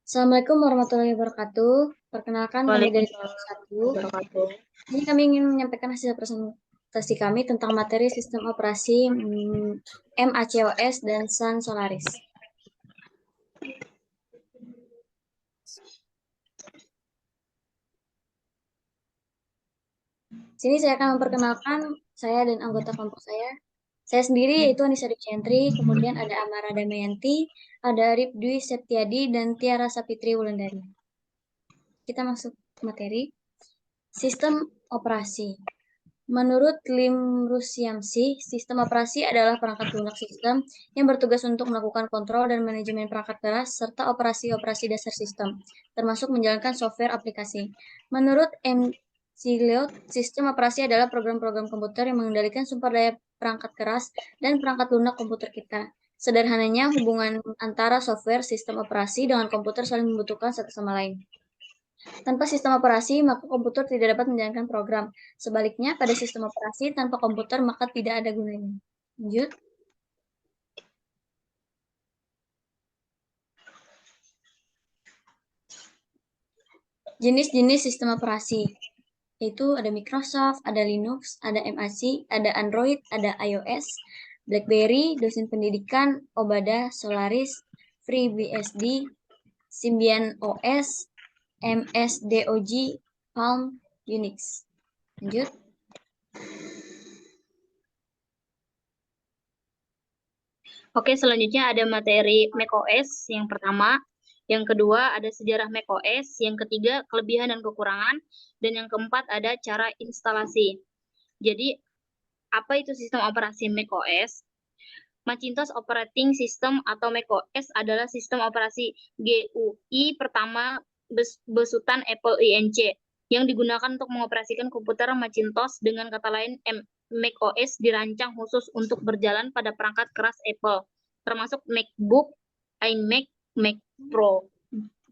Assalamualaikum warahmatullahi wabarakatuh. Perkenalkan kami dari kelompok 1. Ini kami ingin menyampaikan hasil presentasi kami tentang materi sistem operasi MACOS dan Sun Solaris. Sini saya akan memperkenalkan saya dan anggota kelompok saya. Saya sendiri yaitu Anissa Dipcentri, kemudian ada Amara Damayanti, ada Arif Dwi Septiadi, dan Tiara Sapitri Wulandari. Kita masuk ke materi. Sistem operasi. Menurut Lim Rusiamsi, sistem operasi adalah perangkat lunak sistem yang bertugas untuk melakukan kontrol dan manajemen perangkat keras serta operasi-operasi dasar sistem, termasuk menjalankan software aplikasi. Menurut M. Ziliot, sistem operasi adalah program-program komputer yang mengendalikan sumber daya perangkat keras dan perangkat lunak komputer kita. Sederhananya, hubungan antara software sistem operasi dengan komputer saling membutuhkan satu sama lain. Tanpa sistem operasi, maka komputer tidak dapat menjalankan program. Sebaliknya, pada sistem operasi tanpa komputer, maka tidak ada gunanya. Lanjut. Jenis-jenis sistem operasi, yaitu ada Microsoft, ada Linux, ada MAC, ada Android, ada iOS, BlackBerry, dosen pendidikan, Obada, Solaris, FreeBSD, Symbian OS, MS-DOS, Palm, Unix. Lanjut. Oke, selanjutnya ada materi macOS yang pertama, yang kedua ada sejarah macOS, yang ketiga kelebihan dan kekurangan, dan yang keempat ada cara instalasi. Jadi, apa itu sistem operasi macOS? Macintosh Operating System atau macOS adalah sistem operasi GUI pertama besutan Apple Inc. yang digunakan untuk mengoperasikan komputer Macintosh. Dengan kata lain, macOS dirancang khusus untuk berjalan pada perangkat keras Apple, termasuk MacBook, iMac, Mac Pro,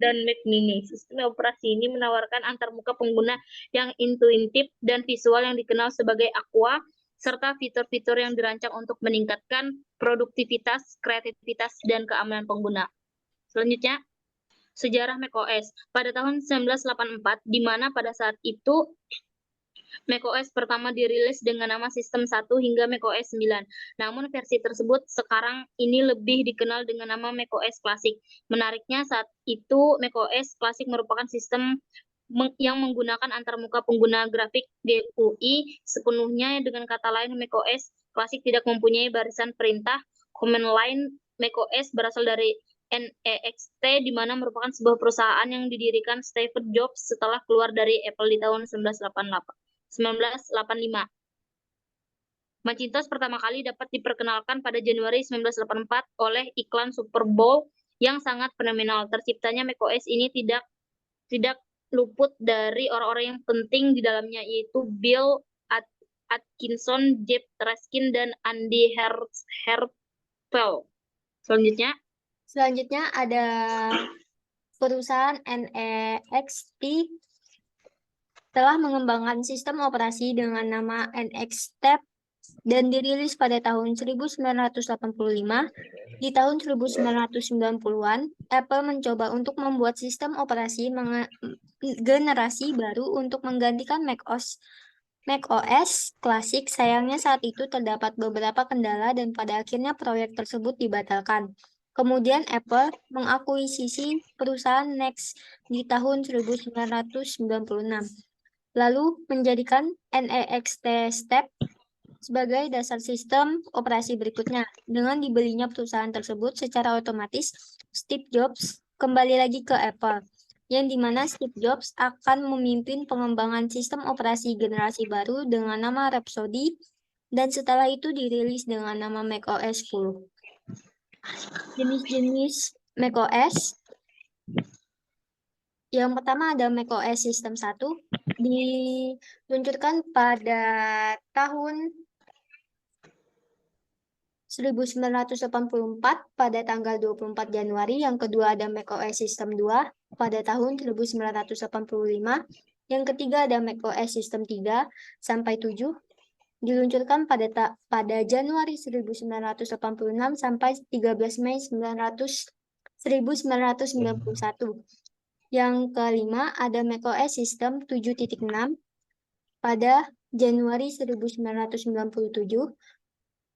dan Mac Mini. Sistem operasi ini menawarkan antarmuka pengguna yang intuitif dan visual yang dikenal sebagai Aqua, serta fitur-fitur yang dirancang untuk meningkatkan produktivitas, kreativitas, dan keamanan pengguna. Selanjutnya, sejarah macOS. Pada tahun 1984, di mana pada saat itu macOS pertama dirilis dengan nama Sistem 1 hingga macOS 9. Namun versi tersebut sekarang ini lebih dikenal dengan nama macOS Classic. Menariknya saat itu macOS Classic merupakan sistem yang menggunakan antarmuka pengguna grafik GUI sepenuhnya. Dengan kata lain, macOS Classic tidak mempunyai barisan perintah command line. macOS berasal dari NEXT, di mana merupakan sebuah perusahaan yang didirikan Steve Jobs setelah keluar dari Apple di tahun 1985. Macintosh pertama kali dapat diperkenalkan pada Januari 1984 oleh iklan Super Bowl yang sangat fenomenal. Terciptanya macOS ini tidak luput dari orang-orang yang penting di dalamnya, yaitu Bill Atkinson, Jeff Raskin, dan Andy Hertel. Selanjutnya ada perusahaan NEXT telah mengembangkan sistem operasi dengan nama NXT dan dirilis pada tahun 1985. Di tahun 1990-an, Apple mencoba untuk membuat sistem operasi generasi baru untuk menggantikan macOS Classic. Sayangnya saat itu terdapat beberapa kendala dan pada akhirnya proyek tersebut dibatalkan. Kemudian Apple mengakuisisi perusahaan Next di tahun 1996, lalu menjadikan NEXT Step sebagai dasar sistem operasi berikutnya. Dengan dibelinya perusahaan tersebut, secara otomatis Steve Jobs kembali lagi ke Apple, yang dimana Steve Jobs akan memimpin pengembangan sistem operasi generasi baru dengan nama Rhapsody, dan setelah itu dirilis dengan nama macOS 10. Jenis-jenis macOS. Yang pertama ada macOS System 1, diluncurkan pada tahun 1984 pada tanggal 24 Januari. Yang kedua ada macOS System 2 pada tahun 1985. Yang ketiga ada macOS System 3 sampai 7, diluncurkan pada Januari 1986 sampai 13 Mei 1991. 1991. Yang kelima ada macOS System 7.6 pada Januari 1997.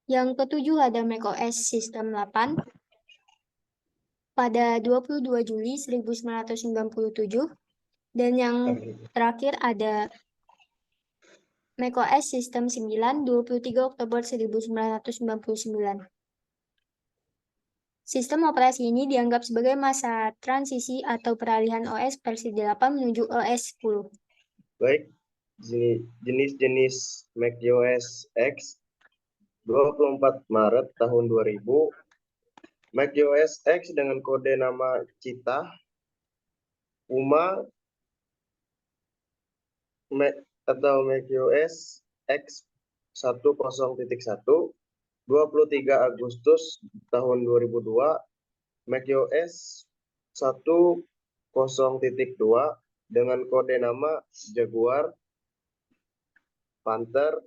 Yang ketujuh ada macOS System 8 pada 22 Juli 1997. Dan yang terakhir ada macOS System 9 23 Oktober 1999. Sistem operasi ini dianggap sebagai masa transisi atau peralihan OS versi 8 menuju OS 10. Baik, jenis-jenis macOS X 24 Maret tahun 2000. macOS X dengan kode nama Cheetah, Puma, atau macOS X 10.1, 23 Agustus tahun 2002, macOS 10.2 dengan kode nama Jaguar, Panther,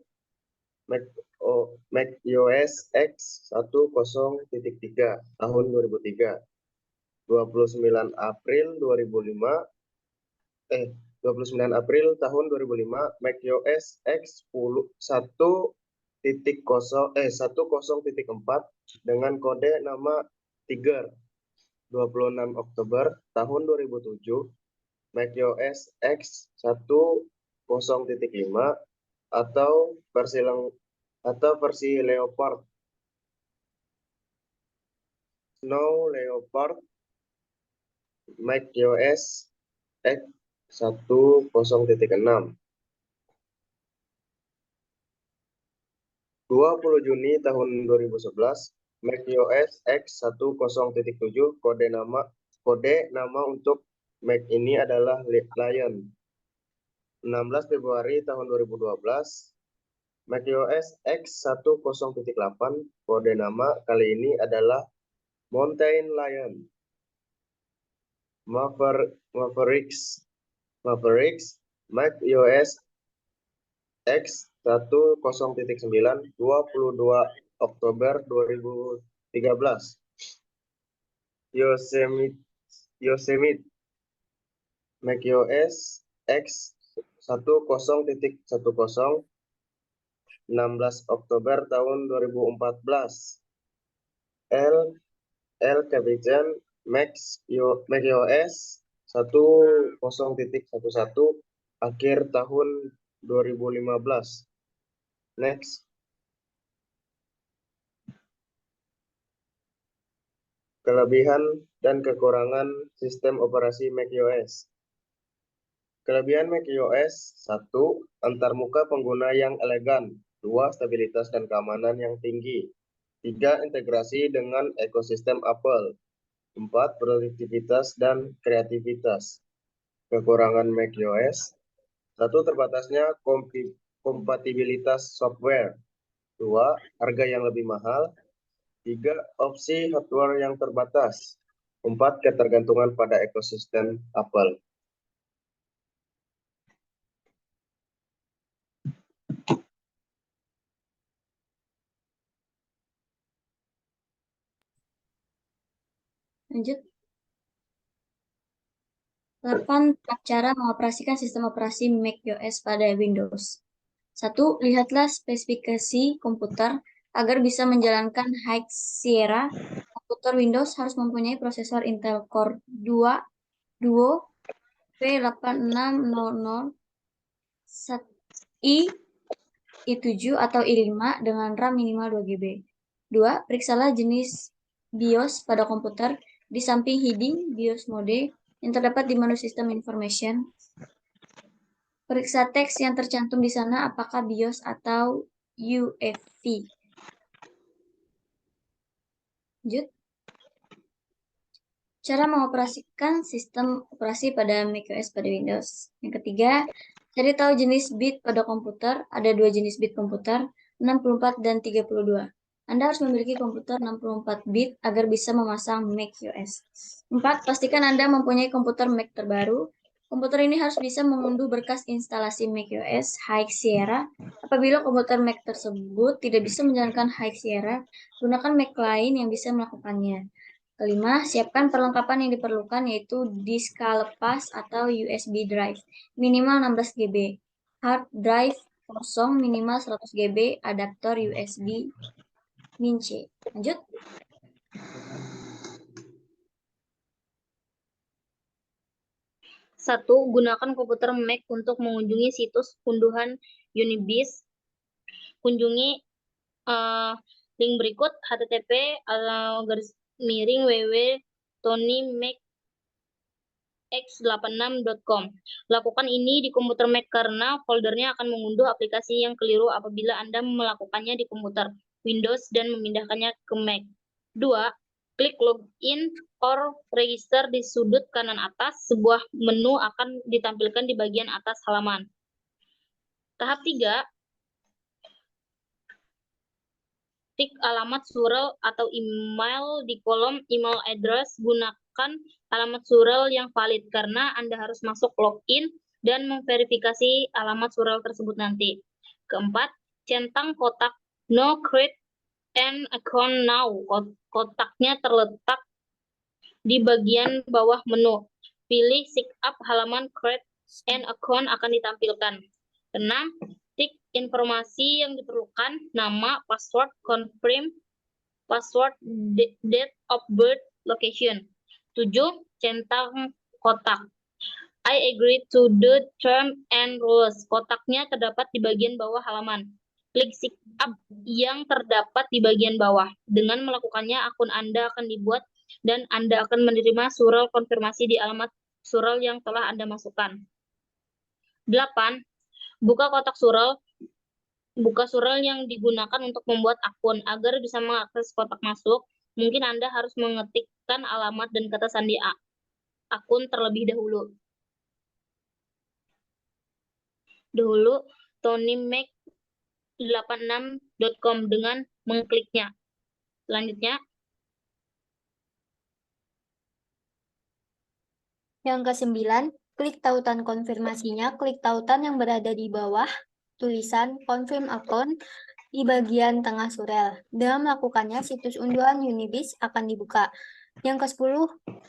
macOS X 10.3 tahun 2003, 29 April 2005, 29 April tahun 2005, macOS X 10.4 dengan kode nama Tiger, 26 Oktober tahun 2007, macOS X 10.5 atau versi Leopard, Snow Leopard, macOS X 10.6. 20 Juni tahun 2011, macOS X 10.7 kode nama untuk Mac ini adalah Lion. 16 Februari tahun 2012, macOS X 10.8 kode nama kali ini adalah Mountain Lion. Mavericks, macOS X 10.9, 22 Oktober 2013. Yosemite, macOS X 10.10, 16 Oktober tahun 2014. El Capitan, macOS 10.11, akhir tahun 2015. Next. Kelebihan dan kekurangan sistem operasi macOS. Kelebihan macOS: 1. Antarmuka pengguna yang elegan. 2. Stabilitas dan keamanan yang tinggi. 3. Integrasi dengan ekosistem Apple. 4. Produktivitas dan kreativitas. Kekurangan macOS: 1. Terbatasnya kompatibilitas software. 2. Harga yang lebih mahal. 3. Opsi hardware yang terbatas. 4. Ketergantungan pada ekosistem Apple. Lanjut. 8. Cara mengoperasikan sistem operasi macOS pada Windows. 1. Lihatlah spesifikasi komputer. Agar bisa menjalankan High Sierra, komputer Windows harus mempunyai prosesor Intel Core 2 Duo P8600 i7 atau i5 dengan RAM minimal 2 GB. 2. Periksalah jenis BIOS pada komputer di samping heading BIOS mode yang terdapat di menu System Information. Periksa teks yang tercantum di sana apakah BIOS atau UEFI. Lanjut. Cara mengoperasikan sistem operasi pada macOS pada Windows. Yang ketiga, cari tahu jenis bit pada komputer. Ada 2 jenis bit komputer, 64 dan 32. Anda harus memiliki komputer 64 bit agar bisa memasang macOS. 4. Pastikan Anda mempunyai komputer Mac terbaru. Komputer ini harus bisa mengunduh berkas instalasi macOS High Sierra. Apabila komputer Mac tersebut tidak bisa menjalankan High Sierra, gunakan Mac lain yang bisa melakukannya. Kelima, siapkan perlengkapan yang diperlukan yaitu disk lepas atau USB drive minimal 16 GB, hard drive kosong minimal 100 GB, adaptor USB min C. Lanjut. Satu, gunakan komputer Mac untuk mengunjungi situs unduhan Unibis. Kunjungi link berikut http://www.tonymacx86.com. Lakukan ini di komputer Mac karena foldernya akan mengunduh aplikasi yang keliru apabila Anda melakukannya di komputer Windows dan memindahkannya ke Mac. 2. Klik login or register di sudut kanan atas. Sebuah menu akan ditampilkan di bagian atas halaman. Tahap 3. Tik alamat surel atau email di kolom email address. Gunakan alamat surel yang valid karena Anda harus masuk login dan memverifikasi alamat surel tersebut nanti. Keempat, centang kotak No Create an Account Now. Kotaknya terletak di bagian bawah menu. Pilih sign up, halaman Create an Account akan ditampilkan. 6. Tik informasi yang diperlukan, nama, password, confirm, password, date of birth, location. 7. Centang kotak I agree to the term and rules. Kotaknya terdapat di bagian bawah halaman. Klik sign up yang terdapat di bagian bawah. Dengan melakukannya, akun Anda akan dibuat dan Anda akan menerima surel konfirmasi di alamat surel yang telah Anda masukkan. 8. Buka kotak surel. Buka surel yang digunakan untuk membuat akun. Agar bisa mengakses kotak masuk, mungkin Anda harus mengetikkan alamat dan kata sandi akun terlebih dahulu. TonyMac86.com dengan mengkliknya. Selanjutnya, Yang ke-9, klik tautan konfirmasinya. Klik tautan yang berada di bawah tulisan confirm account di bagian tengah surel. Dengan melakukannya, situs unduhan Unibis akan dibuka. Yang ke-10,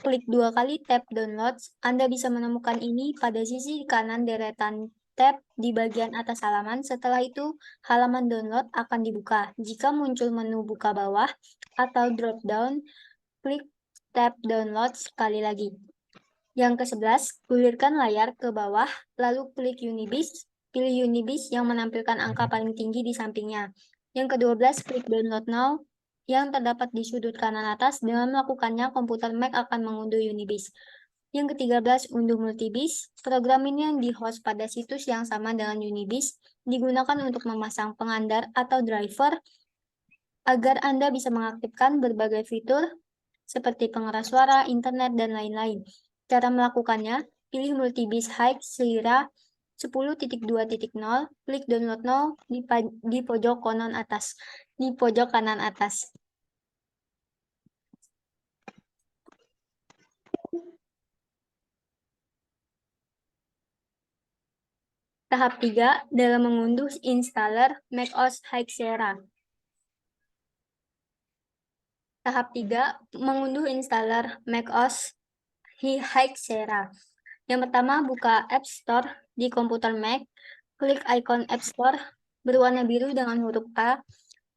klik 2 kali tab downloads. Anda bisa menemukan ini pada sisi kanan deretan tab di bagian atas halaman. Setelah itu, halaman download akan dibuka. Jika muncul menu buka bawah atau drop down, klik tab download sekali lagi. Yang ke-11, gulirkan layar ke bawah, lalu klik Unibis. Pilih Unibis yang menampilkan angka paling tinggi di sampingnya. Yang ke-12, klik Download Now yang terdapat di sudut kanan atas. Dengan melakukannya, komputer Mac akan mengunduh Unibis. Yang ke-13, unduh Multibis. Program ini yang di-host pada situs yang sama dengan Unibis, digunakan untuk memasang pengandar atau driver agar Anda bisa mengaktifkan berbagai fitur seperti pengeras suara, internet, dan lain-lain. Cara melakukannya, pilih Multibis High Sierra 10.2.0, klik Download Now di pojok kanan atas. Tahap 3 dalam mengunduh installer macOS High Sierra. Tahap 3 mengunduh installer macOS High Sierra. Yang pertama, buka App Store di komputer Mac. Klik ikon App Store berwarna biru dengan huruf A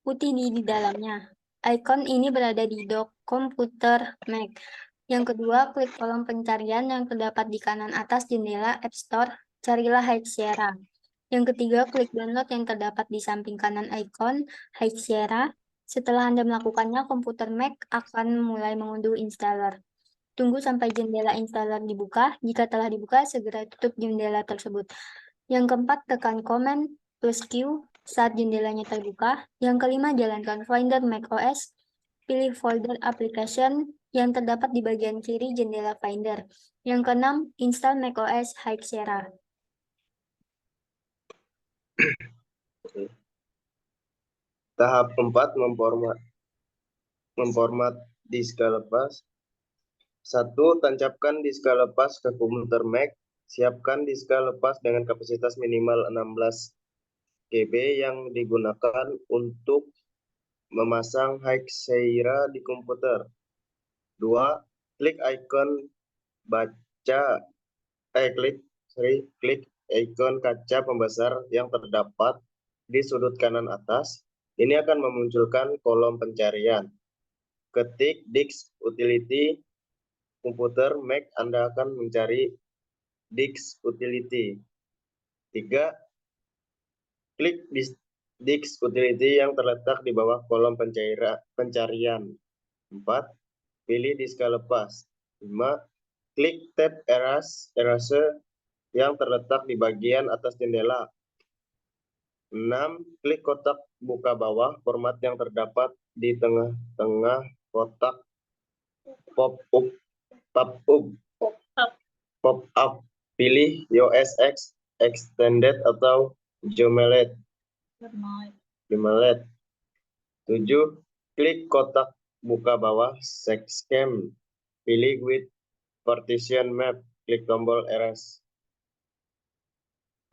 putih di dalamnya. Ikon ini berada di dock komputer Mac. Yang kedua, klik kolom pencarian yang terdapat di kanan atas jendela App Store. Carilah High Sierra. Yang ketiga, klik download yang terdapat di samping kanan ikon High Sierra. Setelah Anda melakukannya, komputer Mac akan mulai mengunduh installer. Tunggu sampai jendela installer dibuka. Jika telah dibuka, segera tutup jendela tersebut. Yang keempat, tekan Command plus Q saat jendelanya terbuka. Yang kelima, jalankan Finder macOS. Pilih folder application yang terdapat di bagian kiri jendela Finder. Yang keenam, install macOS High Sierra. Tahap 4, memformat disk lepas. 1. Tancapkan disk lepas ke komputer Mac. Siapkan disk lepas dengan kapasitas minimal 16 GB yang digunakan untuk memasang High Sierra di komputer. 2. Klik icon klik ikon kaca pembesar yang terdapat di sudut kanan atas. Ini akan memunculkan kolom pencarian. Ketik Disk Utility komputer Mac, Anda akan mencari Disk Utility. 3. Klik Disk Utility yang terletak di bawah kolom pencarian. 4. Pilih diska lepas. 5. Klik tab Erase yang terletak di bagian atas jendela. 6. Klik kotak buka bawah format yang terdapat di tengah-tengah kotak pop-up. Pilih iOS X Extended atau Joomla. 7. Klik kotak buka bawah Sexcam. Pilih with partition map. Klik tombol Erase.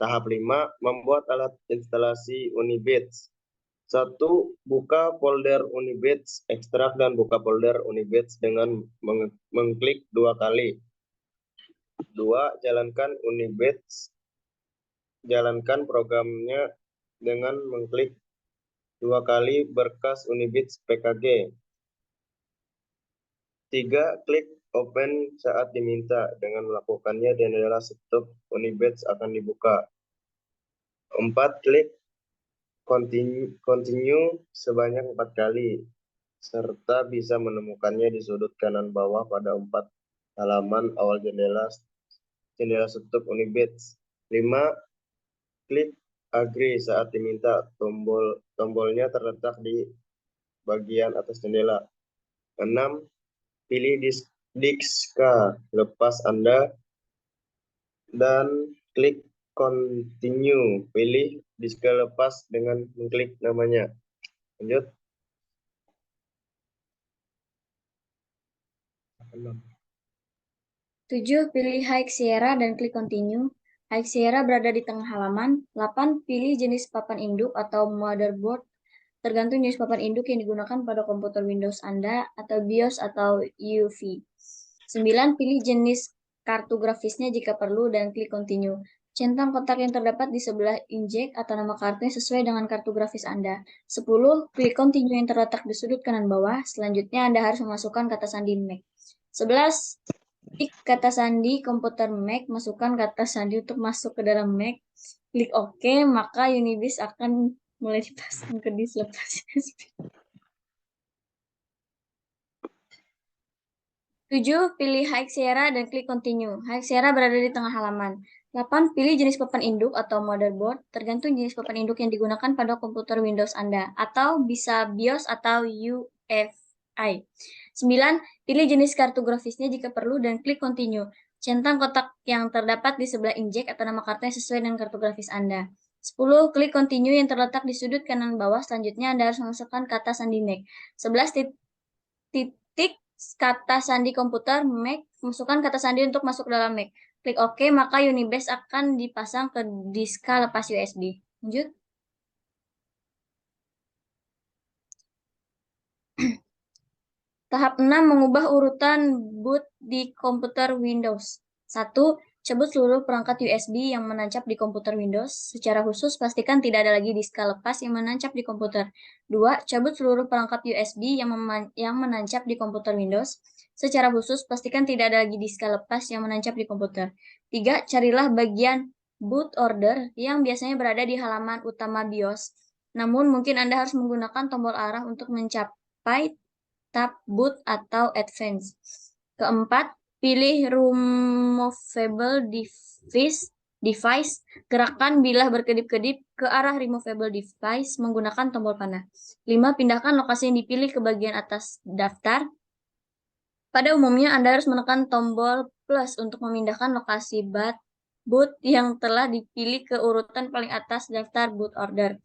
Tahap 5. Membuat alat instalasi Unibits. 1. Buka folder Unibits, ekstrak dan buka folder Unibits dengan mengklik 2 kali. 2. Jalankan Unibits. Jalankan programnya dengan mengklik 2 kali berkas Unibits PKG. 3. Klik Open saat diminta. Dengan melakukannya, jendela stop Unibits akan dibuka. 4. Klik Continue sebanyak 4 kali, serta bisa menemukannya di sudut kanan bawah pada 4 halaman awal jendela stop Unibits. 5. Klik Agree saat diminta. Tombolnya terletak di bagian atas jendela. 6. Pilih diska lepas Anda dan klik Continue. Pilih diska lepas dengan mengklik namanya. Lanjut. 7. Pilih High Sierra dan klik Continue. High Sierra berada di tengah halaman. 8. Pilih jenis papan induk atau motherboard, tergantung jenis papan induk yang digunakan pada komputer Windows Anda, atau BIOS atau UEFI. 9. Pilih jenis kartu grafisnya jika perlu dan klik Continue. Centang kotak yang terdapat di sebelah injek atau nama kartunya sesuai dengan kartu grafis Anda. 10. Klik Continue yang terletak di sudut kanan bawah. Selanjutnya Anda harus memasukkan kata sandi Mac. 11. Klik kata sandi komputer Mac, masukkan kata sandi untuk masuk ke dalam Mac. Klik OK, maka Unibis akan mulai dipasang ke disk lepas USB. 7. Pilih High Sierra dan klik Continue. High Sierra berada di tengah halaman. 8. Pilih jenis papan induk atau motherboard, tergantung jenis papan induk yang digunakan pada komputer Windows Anda, atau bisa BIOS atau UEFI. 9. Pilih jenis kartu grafisnya jika perlu dan klik Continue. Centang kotak yang terdapat di sebelah injek atau nama kartu yang sesuai dengan kartu grafis Anda. 10. Klik Continue yang terletak di sudut kanan bawah. Selanjutnya Anda harus memasukkan kata sandi Mac. 11. Titik kata sandi komputer Mac, masukkan kata sandi untuk masuk dalam Mac. Klik OK, maka Unibase akan dipasang ke diska lepas USB. Lanjut. Tahap 6. Mengubah urutan boot di komputer Windows. 1. Cabut seluruh perangkat USB yang menancap di komputer Windows. Secara khusus, pastikan tidak ada lagi diska lepas yang menancap di komputer. 2. Cabut seluruh perangkat USB yang menancap di komputer Windows. Secara khusus, pastikan tidak ada lagi diska lepas yang menancap di komputer. 3. Carilah bagian boot order yang biasanya berada di halaman utama BIOS. Namun, mungkin Anda harus menggunakan tombol arah untuk mencapai tab boot atau advance. Keempat, pilih removable device. Gerakan bilah berkedip-kedip ke arah removable device menggunakan tombol panah. 5. Pindahkan lokasi yang dipilih ke bagian atas daftar. Pada umumnya, Anda harus menekan tombol plus untuk memindahkan lokasi boot yang telah dipilih ke urutan paling atas daftar boot order.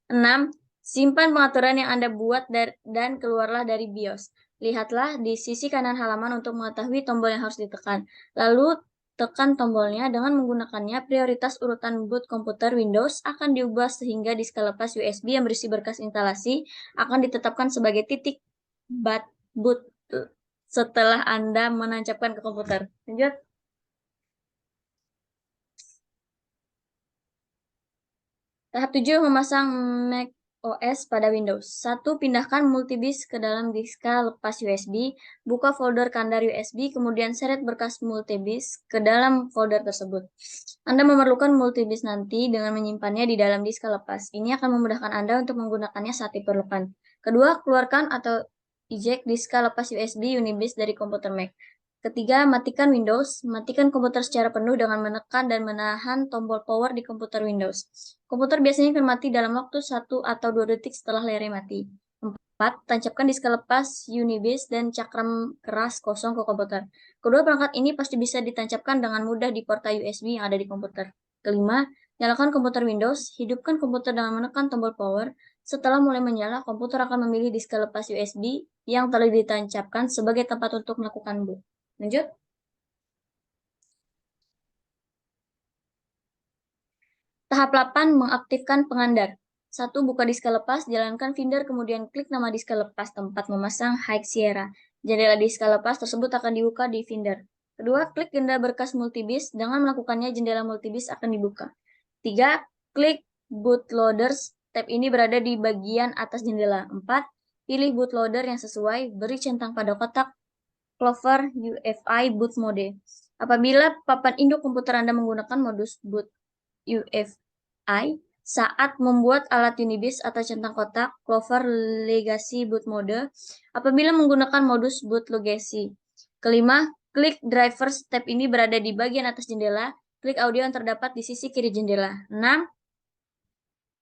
6. Simpan pengaturan yang Anda buat dan keluarlah dari BIOS. Lihatlah di sisi kanan halaman untuk mengetahui tombol yang harus ditekan. Lalu tekan tombolnya. Dengan menggunakannya, prioritas urutan boot komputer Windows akan diubah sehingga diska lepas USB yang berisi berkas instalasi akan ditetapkan sebagai titik boot setelah Anda menancapkan ke komputer. Lanjut. Tahap 7, memasang Mac OS pada Windows. 1. Pindahkan multidisk ke dalam diska lepas USB, buka folder kandar USB, kemudian seret berkas multidisk ke dalam folder tersebut. Anda memerlukan multidisk nanti dengan menyimpannya di dalam diska lepas. Ini akan memudahkan Anda untuk menggunakannya saat diperlukan. Kedua, keluarkan atau eject diska lepas USB Unibis dari komputer Mac. Ketiga, matikan Windows. Matikan komputer secara penuh dengan menekan dan menahan tombol power di komputer Windows. Komputer biasanya akan mati dalam waktu 1 atau 2 detik setelah layarnya mati. 4. Tancapkan diska lepas Unibis dan cakram keras kosong ke komputer. Kedua perangkat ini pasti bisa ditancapkan dengan mudah di porta USB yang ada di komputer. Kelima, nyalakan komputer Windows. Hidupkan komputer dengan menekan tombol power. Setelah mulai menyala, komputer akan memilih diska lepas USB yang telah ditancapkan sebagai tempat untuk melakukan boot. Lanjut. Tahap 8, mengaktifkan pengandar. 1. Buka diska lepas, jalankan Finder, kemudian klik nama diska lepas tempat memasang High Sierra. Jendela diska lepas tersebut akan dibuka di Finder. Kedua, klik jendela berkas multibis. Dengan melakukannya, jendela multibis akan dibuka. 3. Klik bootloaders. Tab ini berada di bagian atas jendela. 4. Pilih bootloader yang sesuai, beri centang pada kotak Clover UEFI boot mode. Apabila papan induk komputer Anda menggunakan modus boot UEFI saat membuat alat Unibis atau centang kotak Clover Legacy boot mode, apabila menggunakan modus boot legacy. Kelima, klik drivers. Tab ini berada di bagian atas jendela. Klik audio yang terdapat di sisi kiri jendela. 6.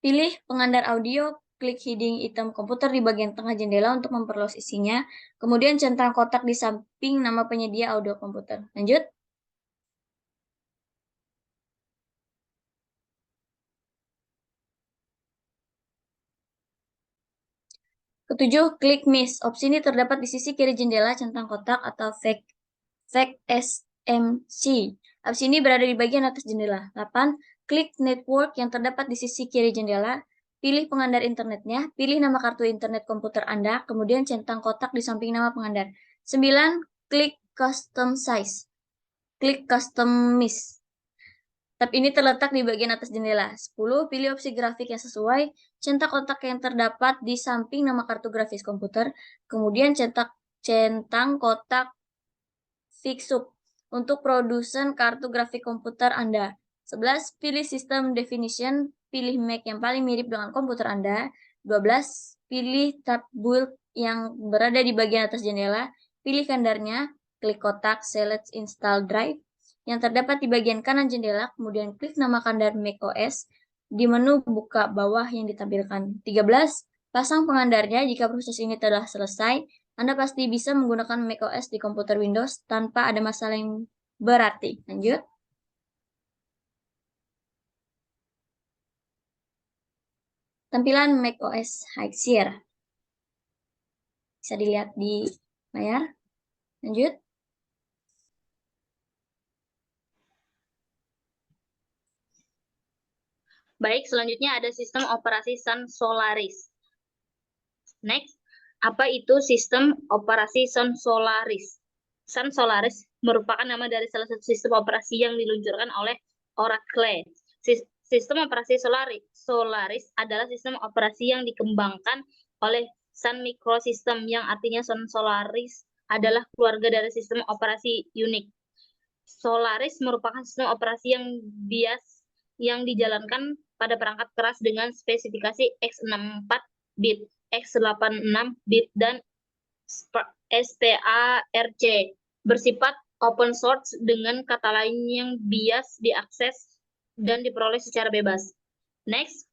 Pilih pengandar audio. Klik heading hitam komputer di bagian tengah jendela untuk memperluas isinya. Kemudian centang kotak di samping nama penyedia audio komputer. Lanjut. Ketujuh, klik Miss. Opsi ini terdapat di sisi kiri jendela centang kotak atau Fact SMC. Opsi ini berada di bagian atas jendela. 8. Klik Network yang terdapat di sisi kiri jendela. Pilih pengandar internetnya. Pilih nama kartu internet komputer Anda. Kemudian centang kotak di samping nama pengandar. 9. Klik Custom Size. Klik Customize. Tab ini terletak di bagian atas jendela. 10. Pilih opsi grafik yang sesuai. Centang kotak yang terdapat di samping nama kartu grafis komputer. Kemudian centang kotak fixup untuk produsen kartu grafik komputer Anda. 11. Pilih System Definition. Pilih Mac yang paling mirip dengan komputer Anda. 12. Pilih tab build yang berada di bagian atas jendela. Pilih kandarnya. Klik kotak Select Install Drive yang terdapat di bagian kanan jendela, kemudian klik nama kandar macOS di menu buka bawah yang ditampilkan. 13. Pasang pengandarnya. Jika proses ini telah selesai, Anda pasti bisa menggunakan macOS di komputer Windows tanpa ada masalah yang berarti. Lanjut. Tampilan macOS High Sierra. Bisa dilihat di layar. Lanjut. Baik, selanjutnya ada sistem operasi Sun Solaris. Next, apa itu sistem operasi Sun Solaris? Sun Solaris merupakan nama dari salah satu sistem operasi yang diluncurkan oleh Oracle. Sistem operasi Solaris adalah sistem operasi yang dikembangkan oleh Sun Microsystem, yang artinya Sun Solaris adalah keluarga dari sistem operasi Unix. Solaris merupakan sistem operasi yang dijalankan pada perangkat keras dengan spesifikasi x64 bit, x86 bit, dan SPARC, bersifat open source, dengan kata lain yang bias diakses dan diperoleh secara bebas. Next.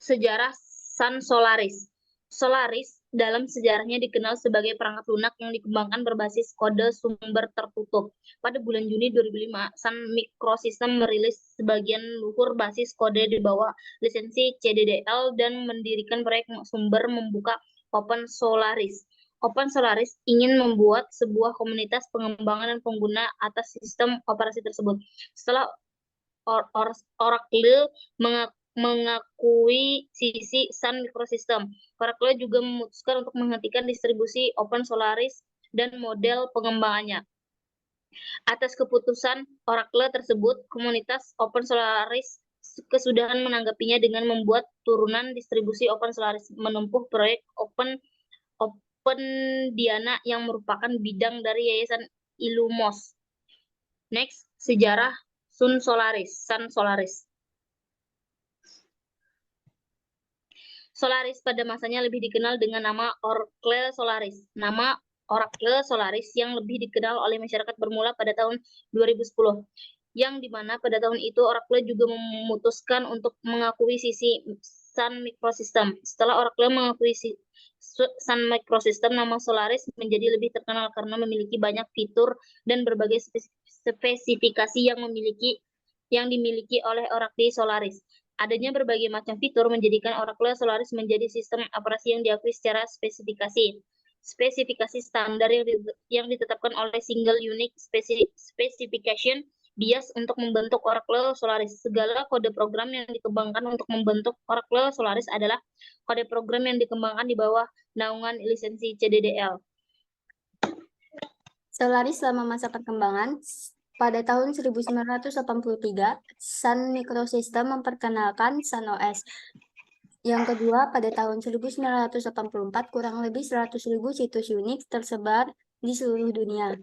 Sejarah Sun Solaris. Solaris dalam sejarahnya dikenal sebagai perangkat lunak yang dikembangkan berbasis kode sumber tertutup. Pada bulan Juni 2005, Sun Microsystem merilis sebagian luhur basis kode di bawah lisensi CDDL dan mendirikan proyek sumber membuka Open Solaris. Open Solaris ingin membuat sebuah komunitas pengembangan dan pengguna atas sistem operasi tersebut. Setelah Oracle mengakui sisi Sun Microsystem. Oracle juga memutuskan untuk menghentikan distribusi Open Solaris dan model pengembangannya. Atas keputusan Oracle tersebut, komunitas Open Solaris kesudahan menanggapinya dengan membuat turunan distribusi Open Solaris, menempuh proyek Open Diana yang merupakan bidang dari Yayasan Illumos. Next, sejarah Sun Solaris. Solaris pada masanya lebih dikenal dengan nama Oracle Solaris. Nama Oracle Solaris yang lebih dikenal oleh masyarakat bermula pada tahun 2010, yang dimana pada tahun itu Oracle juga memutuskan untuk mengakui sisi Sun Microsystem. Setelah Oracle mengakui Sun Microsystem, nama Solaris menjadi lebih terkenal karena memiliki banyak fitur dan berbagai spesifikasi yang dimiliki oleh Oracle Solaris. Adanya berbagai macam fitur menjadikan Oracle Solaris menjadi sistem operasi yang diakui secara spesifikasi standar yang ditetapkan oleh Single Unique Specification BIOS untuk membentuk Oracle Solaris. Segala kode program yang dikembangkan untuk membentuk Oracle Solaris adalah kode program yang dikembangkan di bawah naungan lisensi CDDL. Solaris selama masa perkembangan. Pada tahun 1983, Sun Microsystem memperkenalkan Sun OS. Yang kedua, pada tahun 1984, kurang lebih 100.000 situs Unix tersebar di seluruh dunia.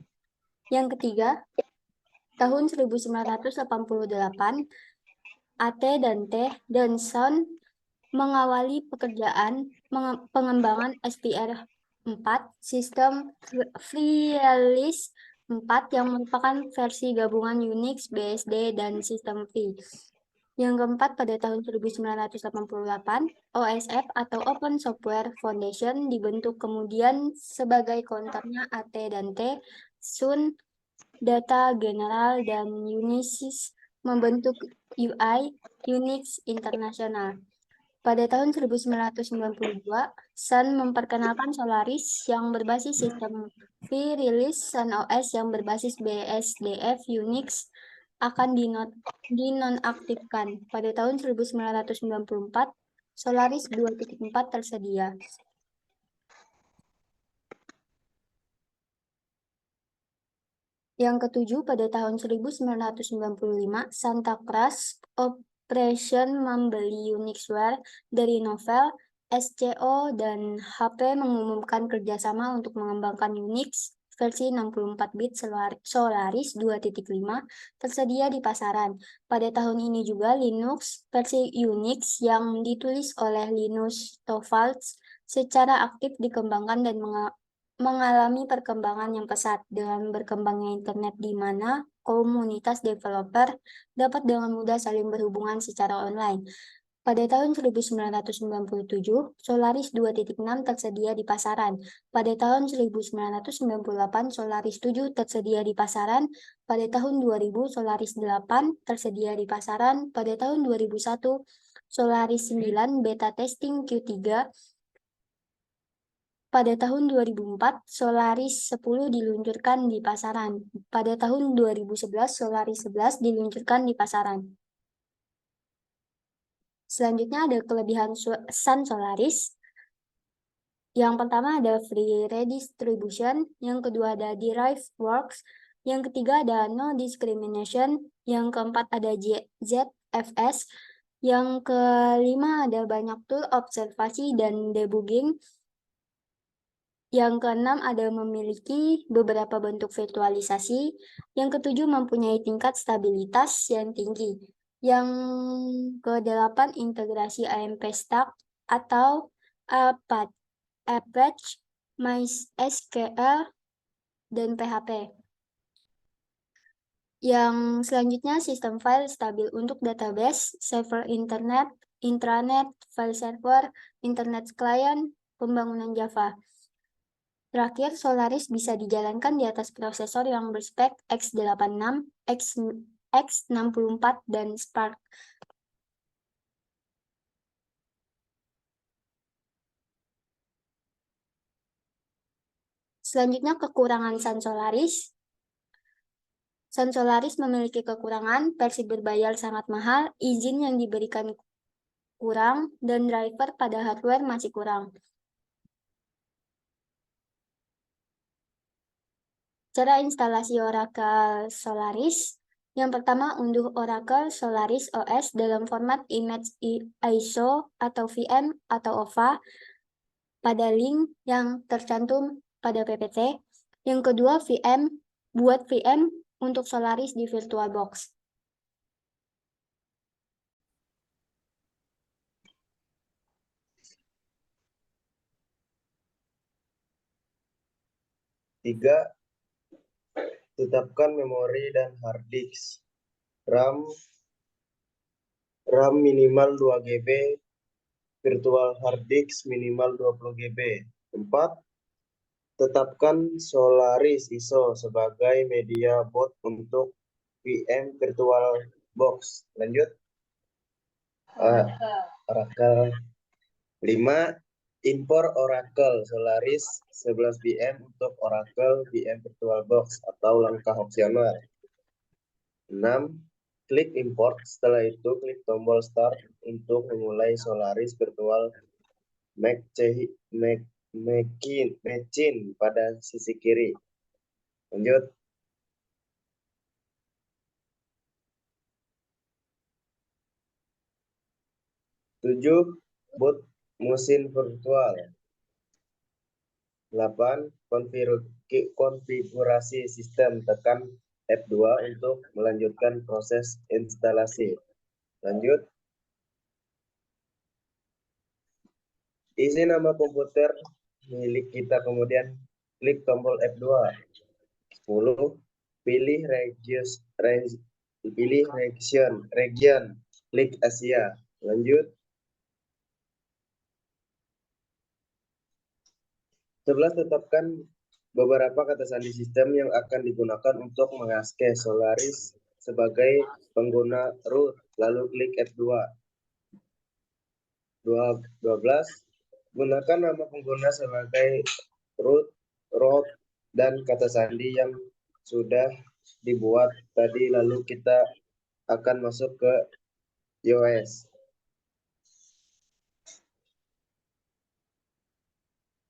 Yang ketiga, tahun 1988, AT dan Sun mengawali pekerjaan pengembangan SPR4, sistem Free Release 4 yang merupakan versi gabungan Unix, BSD, dan sistem free. Yang keempat, pada tahun 1988, OSF atau Open Software Foundation dibentuk, kemudian sebagai counternya AT dan T, Sun, Data General, dan Unisys membentuk UI, Unix International. Pada tahun 1992, Sun memperkenalkan Solaris yang berbasis sistem free release. Sun OS yang berbasis BSDF Unix akan dinonaktifkan. Pada tahun 1994, Solaris 2.4 tersedia. Yang ketujuh, pada tahun 1995, Santa Cruz Operation membeli Unixware dari Novell, SCO, dan HP mengumumkan kerjasama untuk mengembangkan Unix versi 64-bit Solaris 2.5 tersedia di pasaran. Pada tahun ini juga Linux versi Unix yang ditulis oleh Linus Torvalds secara aktif dikembangkan dan mengalami perkembangan yang pesat dengan berkembangnya internet di mana komunitas developer dapat dengan mudah saling berhubungan secara online. Pada tahun 1997, Solaris 2.6 tersedia di pasaran. Pada tahun 1998, Solaris 7 tersedia di pasaran. Pada tahun 2000, Solaris 8 tersedia di pasaran. Pada tahun 2001, Solaris 9 beta testing Q3. Pada tahun 2004, Solaris 10 diluncurkan di pasaran. Pada tahun 2011, Solaris 11 diluncurkan di pasaran. Selanjutnya ada kelebihan Sun Solaris. Yang pertama ada free redistribution, yang kedua ada derived works, yang ketiga ada no discrimination, yang keempat ada ZFS, yang kelima ada banyak tool observasi dan debugging, yang keenam ada memiliki beberapa bentuk virtualisasi, yang ketujuh mempunyai tingkat stabilitas yang tinggi. Yang kedelapan, integrasi AMP Stack atau Apache, MySQL, dan PHP. Yang selanjutnya, sistem file stabil untuk database, server internet, intranet, file server, internet client, pembangunan Java. Terakhir, Solaris bisa dijalankan di atas prosesor yang berspek x86, x64, dan Spark. Selanjutnya, kekurangan Sun Solaris. Sun Solaris memiliki kekurangan, versi berbayar sangat mahal, izin yang diberikan kurang dan driver pada hardware masih kurang. Cara instalasi Oracle Solaris. Yang pertama, unduh Oracle Solaris OS dalam format image ISO atau VM atau OVA pada link yang tercantum pada PPT. Yang kedua, buat VM untuk Solaris di VirtualBox. Tiga, tetapkan memori dan hard disk. RAM minimal 2 GB, virtual hard disk minimal 20 GB. 4, tetapkan Solaris ISO sebagai media boot untuk VM VirtualBox. Lanjut. Oracle. 5, impor Oracle Solaris 11 VM untuk Oracle VM VirtualBox atau langkah opsional. 6, klik import. Setelah itu klik tombol start untuk memulai Solaris Virtual Machine pada sisi kiri. Lanjut. 7, boot mesin virtual. 8, konfigurasi sistem. Tekan F2 untuk melanjutkan proses instalasi. Lanjut. Isi nama komputer milik kita, kemudian klik tombol F2. 10, pilih region, klik Asia. Lanjut. 11, tetapkan beberapa kata sandi sistem yang akan digunakan untuk mengakses Solaris sebagai pengguna root, lalu klik F2. 12, gunakan nama pengguna sebagai root, dan kata sandi yang sudah dibuat tadi, lalu kita akan masuk ke iOS.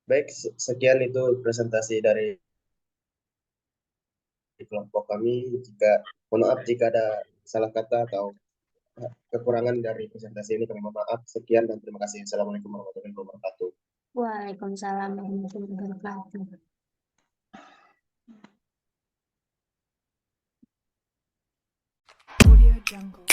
Baik, sekian itu presentasi dari kelompok kami. Mohon maaf jika ada salah kata atau kekurangan dari presentasi ini, kami mohon maaf. Sekian dan terima kasih. Assalamualaikum warahmatullahi wabarakatuh. Waalaikumsalam warahmatullahi wabarakatuh. Audio Jungle.